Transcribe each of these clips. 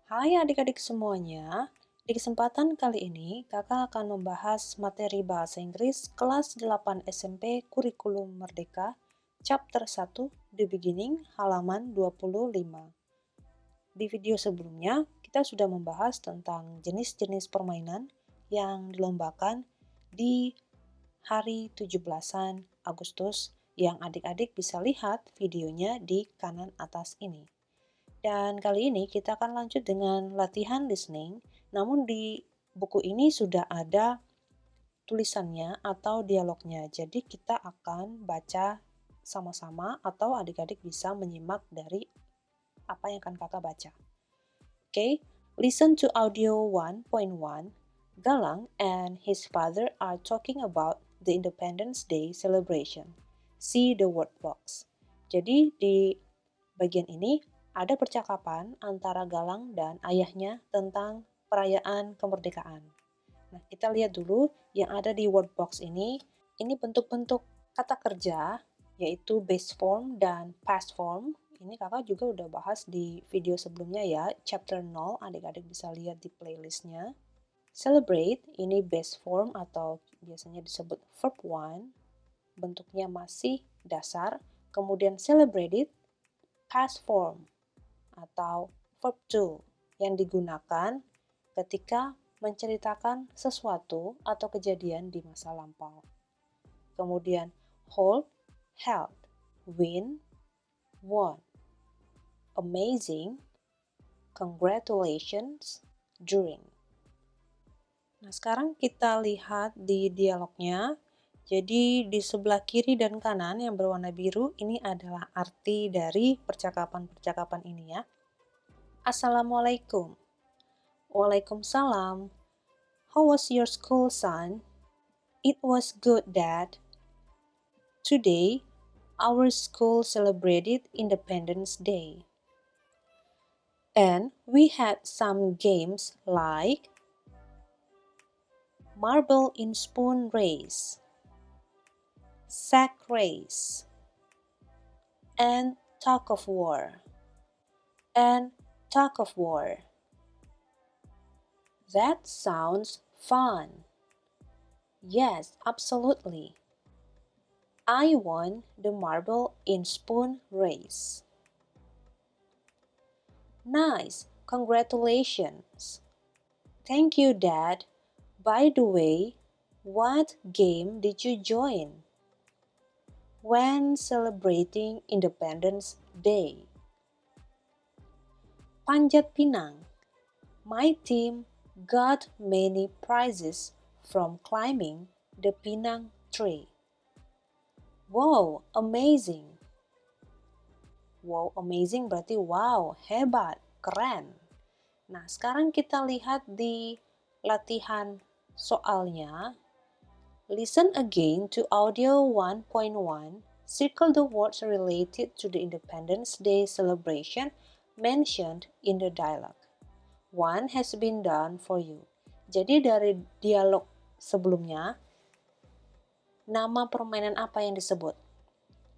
Hai adik-adik semuanya, di kesempatan kali ini kakak akan membahas materi bahasa Inggris kelas 8 SMP Kurikulum Merdeka, chapter 1, The Beginning, halaman 25. Di video sebelumnya, kita sudah membahas tentang jenis-jenis permainan yang dilombakan di hari 17-an Agustus yang adik-adik bisa lihat videonya di kanan atas ini. Dan kali ini kita akan lanjut dengan latihan listening, namun di buku ini sudah ada tulisannya atau dialognya. Jadi kita akan baca sama-sama atau adik-adik bisa menyimak dari apa yang akan kakak baca. Okay, listen to audio 1.1. Galang and his father are talking about the Independence Day celebration. See the word box. Jadi di bagian ini ada percakapan antara Galang dan ayahnya tentang perayaan kemerdekaan. Nah, kita lihat dulu yang ada di word box ini. Ini bentuk-bentuk kata kerja, yaitu base form dan past form. Ini kakak juga udah bahas di video sebelumnya ya, chapter 0, adik-adik bisa lihat di playlistnya. Celebrate, ini base form atau biasanya disebut verb 1, bentuknya masih dasar. Kemudian celebrated, past form atau verb 2 yang digunakan ketika menceritakan sesuatu atau kejadian di masa lampau. Kemudian hold, held, win, won, amazing, congratulations, during. Nah, sekarang kita lihat di dialognya. Jadi di sebelah kiri dan kanan yang berwarna biru ini adalah arti dari percakapan-percakapan ini ya. Assalamualaikum. Waalaikumsalam. How was your school, son? It was good, Dad. Today, our school celebrated Independence Day. And we had some games like marble in spoon race, sack race, and tug of war. That sounds fun. Yes, absolutely. I won the marble in spoon race. Nice, congratulations. Thank you, Dad. By the way, what game did you join when celebrating Independence Day? Panjat Pinang. My team got many prizes from climbing the pinang tree. Wow, amazing. Wow, amazing berarti wow, hebat, keren. Nah, sekarang kita lihat di latihan soalnya. Listen again to audio 1.1. Circle the words related to the Independence Day celebration mentioned in the dialogue. One has been done for you. Jadi dari dialog sebelumnya, nama permainan apa yang disebut?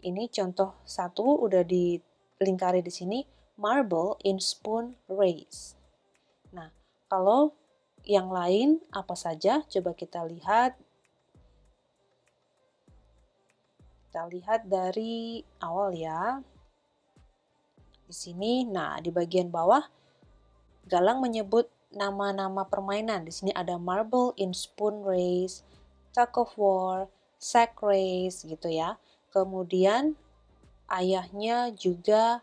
Ini contoh satu udah dilingkari di sini, marble in spoon race. Nah, kalau yang lain apa saja? Coba kita lihat. Kita lihat dari awal ya. Di sini, nah di bagian bawah Galang menyebut nama-nama permainan. Di sini ada marble in spoon race, tug of war, sack race gitu ya. Kemudian ayahnya juga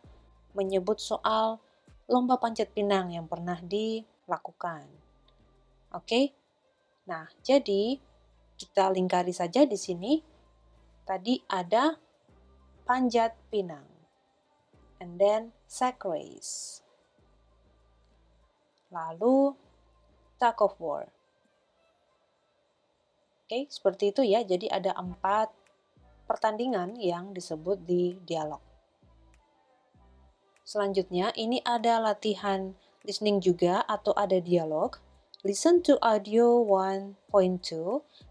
menyebut soal lomba panjat pinang yang pernah dilakukan. Oke? Nah, jadi kita lingkari saja di sini. Tadi ada panjat pinang. And then sack race. Lalu tug of war. Oke, seperti itu ya. Jadi ada 4 pertandingan yang disebut di dialog. Selanjutnya, ini ada latihan listening juga atau ada dialog. Listen to audio 1.2.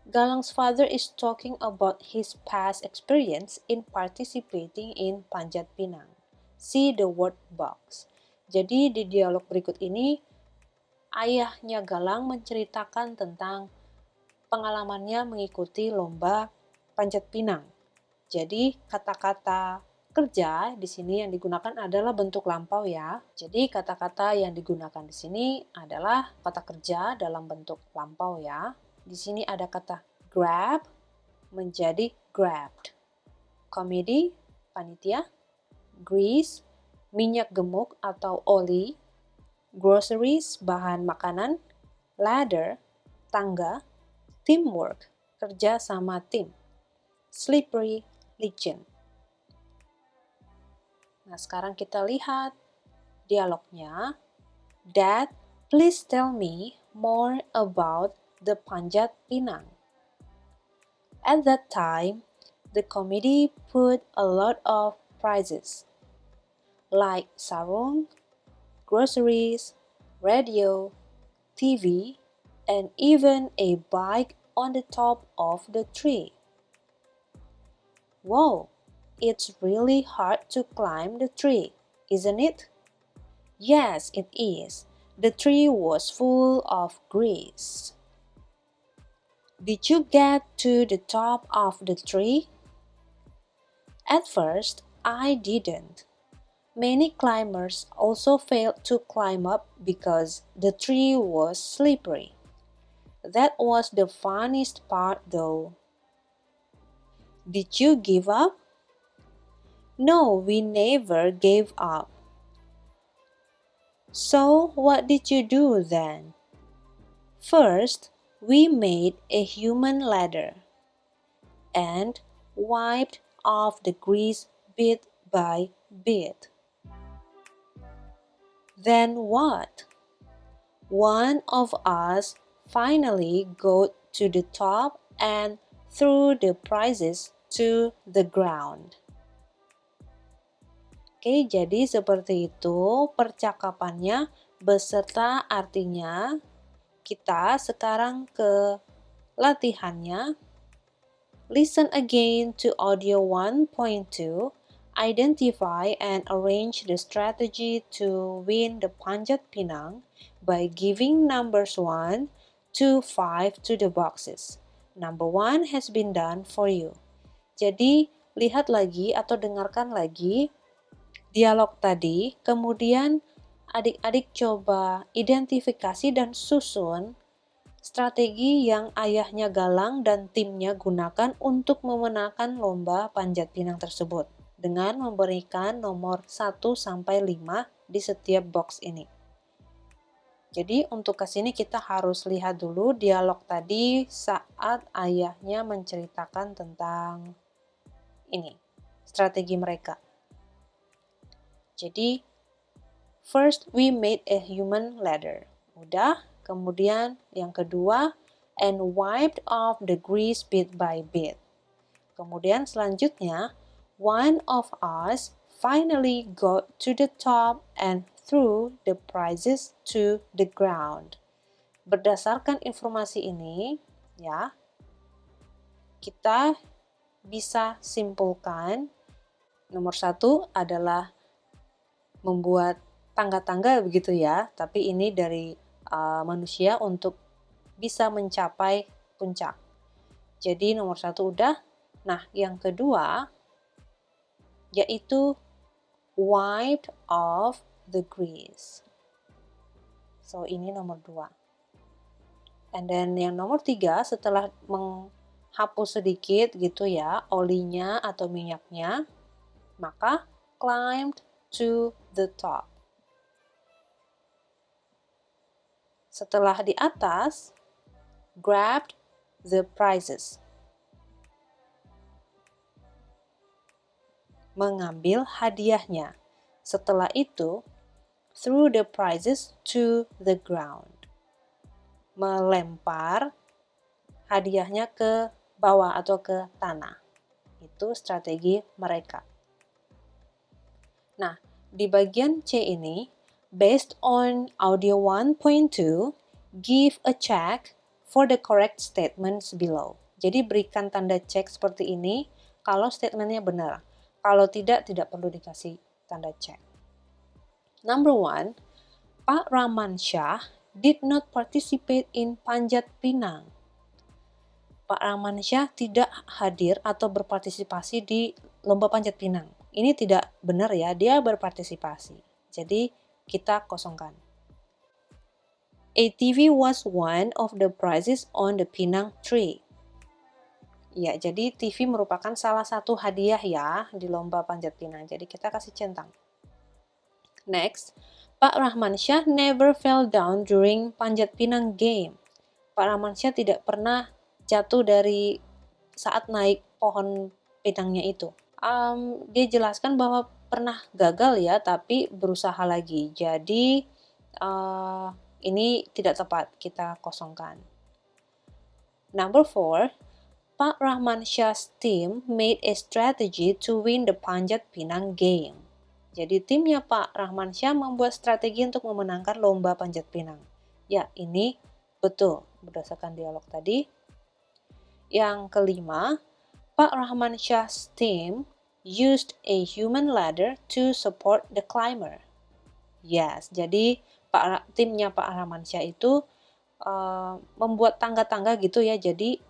Galang's father is talking about his past experience in participating in Panjat Pinang. See the word box. Jadi di dialog berikut ini, ayahnya Galang menceritakan tentang pengalamannya mengikuti lomba panjat pinang. Jadi kata-kata kerja di sini yang digunakan adalah bentuk lampau ya. Jadi kata-kata yang digunakan di sini adalah kata kerja dalam bentuk lampau ya. Di sini ada kata grab menjadi grabbed. Komedi, panitia. Grease, minyak gemuk atau oli. Groceries, bahan makanan. Ladder, tangga. Teamwork, kerja sama tim. Slippery, licin. Nah, sekarang kita lihat dialognya. Dad, please tell me more about the Panjat Pinang. At that time, the committee put a lot of prizes, like sarung, groceries, radio, TV, and even a bike on the top of the tree. Wow, it's really hard to climb the tree, isn't it? Yes, it is. The tree was full of grease. Did you get to the top of the tree? At first, I didn't. Many climbers also failed to climb up because the tree was slippery. That was the funniest part though. Did you give up? No, we never gave up. So, what did you do then? First, we made a human ladder and wiped off the grease bit by bit. Then what? One of us finally got to the top and threw the prizes to the ground. Oke, jadi seperti itu percakapannya beserta artinya. Kita sekarang ke latihannya. Listen again to audio 1.2. Identify and arrange the strategy to win the Panjat Pinang by giving numbers 1 to 5 to the boxes. Number 1 has been done for you. Jadi, lihat lagi atau dengarkan lagi dialog tadi, kemudian adik-adik coba identifikasi dan susun strategi yang ayahnya Galang dan timnya gunakan untuk memenangkan lomba panjat pinang tersebut dengan memberikan nomor 1 sampai 5 di setiap box ini. Jadi untuk kesini kita harus lihat dulu dialog tadi saat ayahnya menceritakan tentang ini, strategi mereka. Jadi, first we made a human ladder. Udah, kemudian yang kedua, and wiped off the grease bit by bit. Kemudian selanjutnya, one of us finally got to the top and threw the prizes to the ground. Berdasarkan informasi ini, ya, kita bisa simpulkan nomor 1 adalah membuat tangga-tangga begitu ya, tapi ini dari manusia untuk bisa mencapai puncak. Jadi nomor 1 udah. Nah, yang kedua yaitu wiped off the grease. So, ini nomor 2. And then yang nomor 3 setelah menghapus sedikit gitu ya, olinya atau minyaknya, maka climbed to the top. Setelah di atas, grabbed the prizes. Mengambil hadiahnya. Setelah itu, threw the prizes to the ground. Melempar hadiahnya ke bawah atau ke tanah. Itu strategi mereka. Nah, di bagian C ini, based on audio 1.2, give a check for the correct statements below. Jadi berikan tanda cek seperti ini kalau statementnya benar. Kalau tidak, tidak perlu dikasih tanda cek. Number one, Pak Rahman Shah did not participate in Panjat Pinang. Pak Rahman Shah tidak hadir atau berpartisipasi di lomba panjat pinang. Ini tidak benar ya, dia berpartisipasi. Jadi kita kosongkan. ATV was one of the prizes on the Pinang tree. Ya, jadi TV merupakan salah satu hadiah ya di lomba panjat pinang. Jadi kita kasih centang. Next, Pak Rahman Shah never fell down during Panjat Pinang game. Pak Rahman Shah tidak pernah jatuh dari saat naik pohon pinangnya itu. Dia jelaskan bahwa pernah gagal ya, tapi berusaha lagi. Jadi ini tidak tepat, kita kosongkan. Number 4, Pak Rahman Shah's team made a strategy to win the Panjat Pinang game. Jadi timnya Pak Rahman Shah membuat strategi untuk memenangkan lomba panjat pinang. Ya, ini betul berdasarkan dialog tadi. Yang kelima, Pak Rahman Shah's team used a human ladder to support the climber. Yes, jadi timnya Pak Rahman Shah itu membuat tangga-tangga gitu ya. Jadi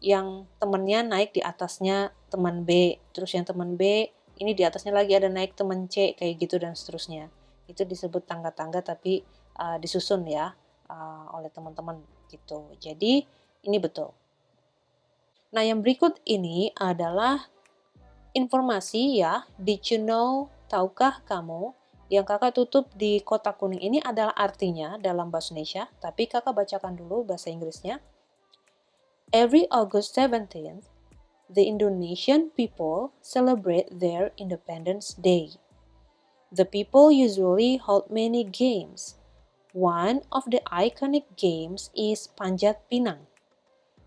yang temannya naik di atasnya teman B, terus yang teman B ini di atasnya lagi ada naik teman C, kayak gitu dan seterusnya. Itu disebut tangga-tangga tapi disusun ya oleh teman-teman gitu. Jadi ini betul. Nah, yang berikut ini adalah informasi ya. Did you know, tahukah kamu? Yang kakak tutup di kotak kuning ini adalah artinya dalam bahasa Indonesia, tapi kakak bacakan dulu bahasa Inggrisnya. Every August 17th, the Indonesian people celebrate their Independence Day. The people usually hold many games. One of the iconic games is Panjat Pinang.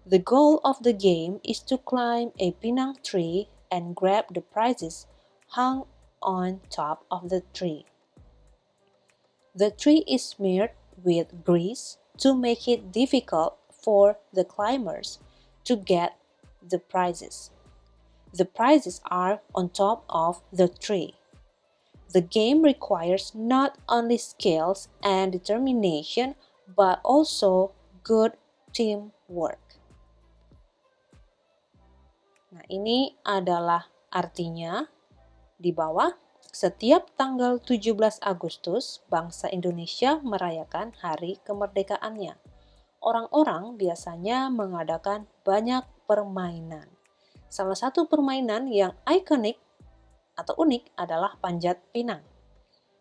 The goal of the game is to climb a pinang tree and grab the prizes hung on top of the tree. The tree is smeared with grease to make it difficult for the climbers to get the prizes. The prizes are on top of the tree. The game requires not only skills and determination but also good teamwork. Nah, ini adalah artinya di bawah. Setiap tanggal 17 Agustus, bangsa Indonesia merayakan hari kemerdekaannya. Orang-orang biasanya mengadakan banyak permainan. Salah satu permainan yang ikonik atau unik adalah panjat pinang.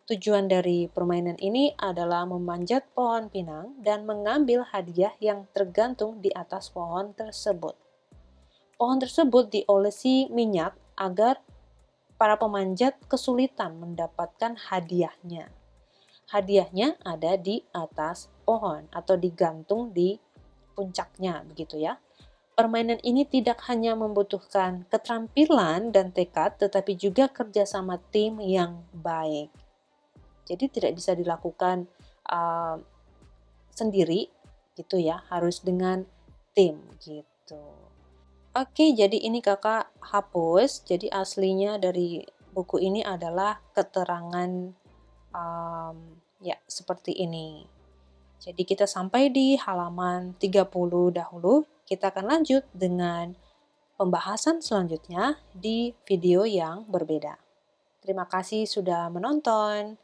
Tujuan dari permainan ini adalah memanjat pohon pinang dan mengambil hadiah yang tergantung di atas pohon tersebut. Pohon tersebut diolesi minyak agar para pemanjat kesulitan mendapatkan hadiahnya. Hadiahnya ada di atas pohon atau digantung di puncaknya, begitu ya. Permainan ini tidak hanya membutuhkan keterampilan dan tekad, tetapi juga kerjasama tim yang baik. Jadi tidak bisa dilakukan sendiri, gitu ya. Harus dengan tim, gitu. Oke, jadi ini kakak hapus. Jadi aslinya dari buku ini adalah keterangan ya seperti ini. Jadi kita sampai di halaman 30 dahulu. Kita akan lanjut dengan pembahasan selanjutnya di video yang berbeda. Terima kasih sudah menonton.